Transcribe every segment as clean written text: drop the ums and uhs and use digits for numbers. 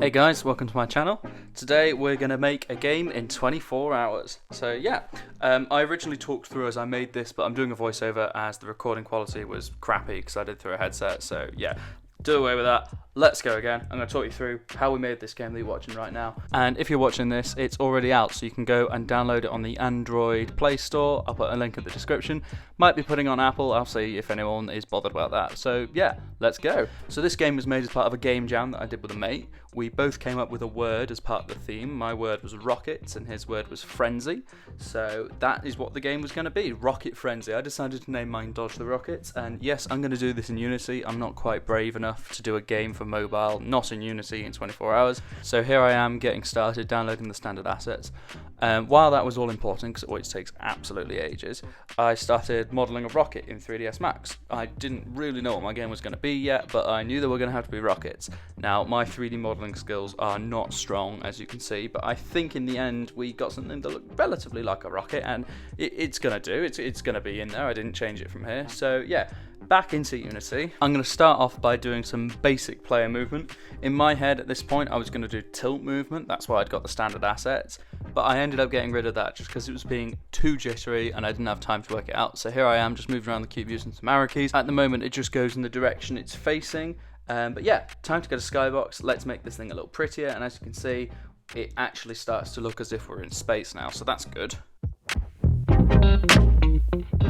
Hey guys, welcome to my channel. Today we're going to make a game in 24 hours. So yeah, I originally talked through as I made this, but I'm doing a voiceover as the recording quality was crappy because I did through a headset, so yeah. Do away with that. Let's go again. I'm going to talk you through how we made this game that you're watching right now. And if you're watching this, it's already out, so you can go and download it on the Android Play Store. I'll put a link in the description. Might be putting on Apple. I'll see if anyone is bothered about that. So yeah, let's go. So this game was made as part of a game jam that I did with a mate. We both came up with a word as part of the theme. My word was rockets and his word was frenzy. So that is what the game was going to be, Rocket Frenzy. I decided to name mine Dodge the Rockets, and yes, I'm going to do this in Unity. I'm not quite brave enough to do a game for mobile, not in Unity, in 24 hours. So here I am getting started, downloading the standard assets. While that was all important, because it always takes absolutely ages, I started modelling a rocket in 3ds Max. I didn't really know what my game was going to be yet, but I knew there were going to have to be rockets. Now, my 3D modelling skills are not strong, as you can see, but I think in the end we got something that looked relatively like a rocket, and it's going to do. It's going to be in there. I didn't change it from here. So yeah, back into Unity. I'm going to start off by doing some basic player movement. In my head at this point I was going to do tilt movement, that's why I'd got the standard assets, but I ended up getting rid of that just because it was being too jittery and I didn't have time to work it out. So here I am just moving around the cube using some arrow keys. At the moment it just goes in the direction it's facing, but yeah, time to get a skybox. Let's make this thing a little prettier, and as you can see it actually starts to look as if we're in space now, so that's good.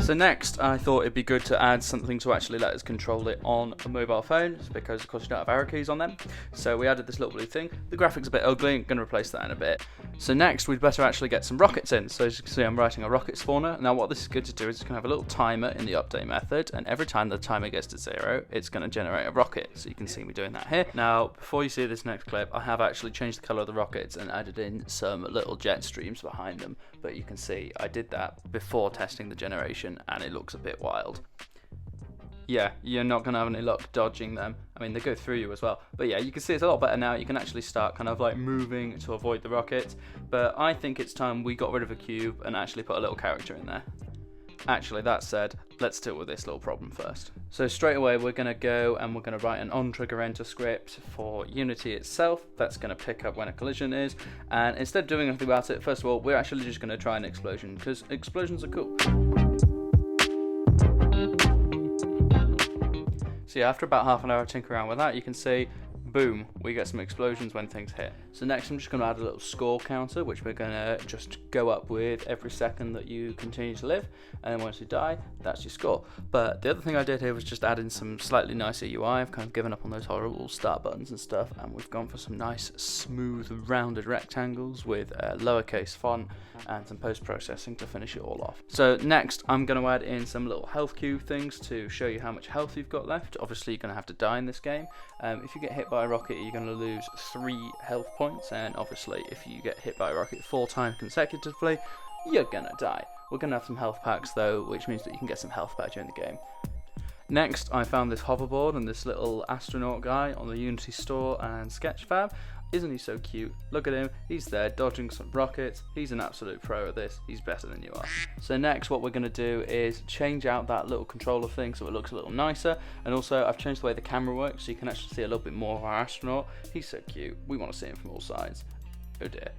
So next, I thought it'd be good to add something to actually let us control it on a mobile phone, because of course you don't have arrow keys on them. So we added this little blue thing. The graphic's a bit ugly, I'm going to replace that in a bit. So next, we'd better actually get some rockets in. So as you can see, I'm writing a rocket spawner. Now what this is good to do is it's going to have a little timer in the update method, and every time the timer gets to 0, it's going to generate a rocket. So you can see me doing that here. Now, before you see this next clip, I have actually changed the color of the rockets and added in some little jet streams behind them. But you can see I did that before testing the generation, and it looks a bit wild. Yeah, you're not going to have any luck dodging them. I mean, they go through you as well. But yeah, you can see it's a lot better now. You can actually start kind of like moving to avoid the rocket. But I think it's time we got rid of a cube and actually put a little character in there. Actually, that said, let's deal with this little problem first. So straight away we're going to go and we're going to write an on-trigger enter script for Unity itself. That's going to pick up when a collision is, and instead of doing anything about it, first of all, we're actually just going to try an explosion, because explosions are cool. So yeah, after about half an hour of tinkering around with that, you can see, boom, we get some explosions when things hit. So next I'm just going to add a little score counter, which we're going to just go up with every second that you continue to live, and then once you die, that's your score. But the other thing I did here was just add in some slightly nicer UI. I've kind of given up on those horrible start buttons and stuff, and we've gone for some nice smooth rounded rectangles with lowercase font and some post-processing to finish it all off. So next I'm going to add in some little health cube things to show you how much health you've got left. Obviously you're going to have to die in this game. If you get hit by a rocket, you're going to lose 3 health points, and obviously if you get hit by a rocket 4 times consecutively, you're going to die. We're going to have some health packs though, which means that you can get some health back during the game. Next, I found this hoverboard and this little astronaut guy on the Unity store and Sketchfab. Isn't he so cute? Look at him, he's there dodging some rockets. He's an absolute pro at this, he's better than you are. So next what we're going to do is change out that little controller thing so it looks a little nicer, and also I've changed the way the camera works so you can actually see a little bit more of our astronaut. He's so cute, we want to see him from all sides. Oh dear.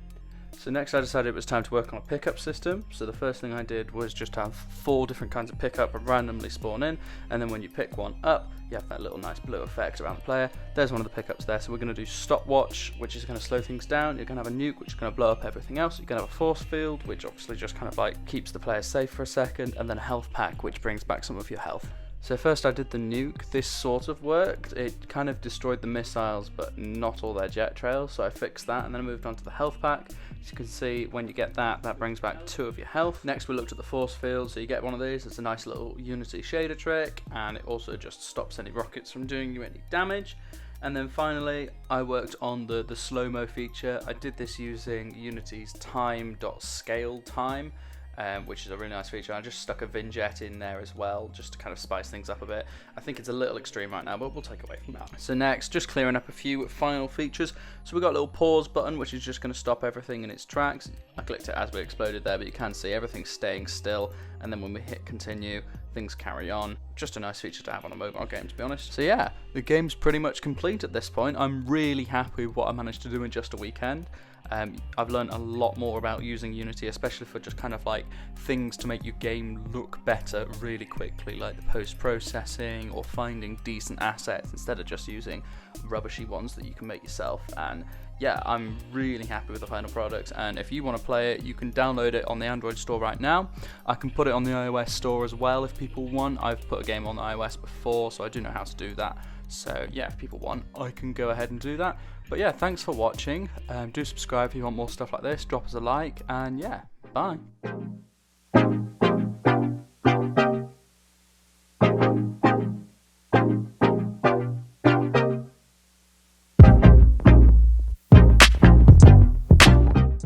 So next I decided it was time to work on a pickup system. So the first thing I did was just have 4 different kinds of pickup randomly spawn in, and then when you pick one up, you have that little nice blue effect around the player. There's one of the pickups there. So we're going to do stopwatch, which is going to slow things down. You're going to have a nuke, which is going to blow up everything else. You're going to have a force field, which obviously just kind of like keeps the player safe for a second, and then a health pack, which brings back some of your health. So first I did the nuke. This sort of worked. It kind of destroyed the missiles, but not all their jet trails, so I fixed that, and then I moved on to the health pack. As you can see, when you get that, that brings back 2 of your health. Next we looked at the force field, so you get one of these. It's a nice little Unity shader trick, and it also just stops any rockets from doing you any damage. And then finally, I worked on the slow-mo feature. I did this using Unity's time.scale time. which is a really nice feature. I just stuck a vignette in there as well, just to kind of spice things up a bit. I think it's a little extreme right now, but we'll take away from that. So next, just clearing up a few final features. So we've got a little pause button, which is just going to stop everything in its tracks. I clicked it as we exploded there, but you can see everything's staying still, and then when we hit continue, things carry on. Just a nice feature to have on a mobile game, to be honest. So yeah, the game's pretty much complete at this point. I'm really happy with what I managed to do in just a weekend. I've learned a lot more about using Unity, especially for just kind of like things to make your game look better really quickly, like the post-processing or finding decent assets instead of just using rubbishy ones that you can make yourself. And yeah, I'm really happy with the final product, and if you want to play it, you can download it on the Android store right now. I can put it on the iOS store as well if people want. I've put a game on the iOS before, so I do know how to do that. So yeah, if people want, I can go ahead and do that. But yeah, thanks for watching. Do subscribe if you want more stuff like this. Drop us a like, and yeah, bye.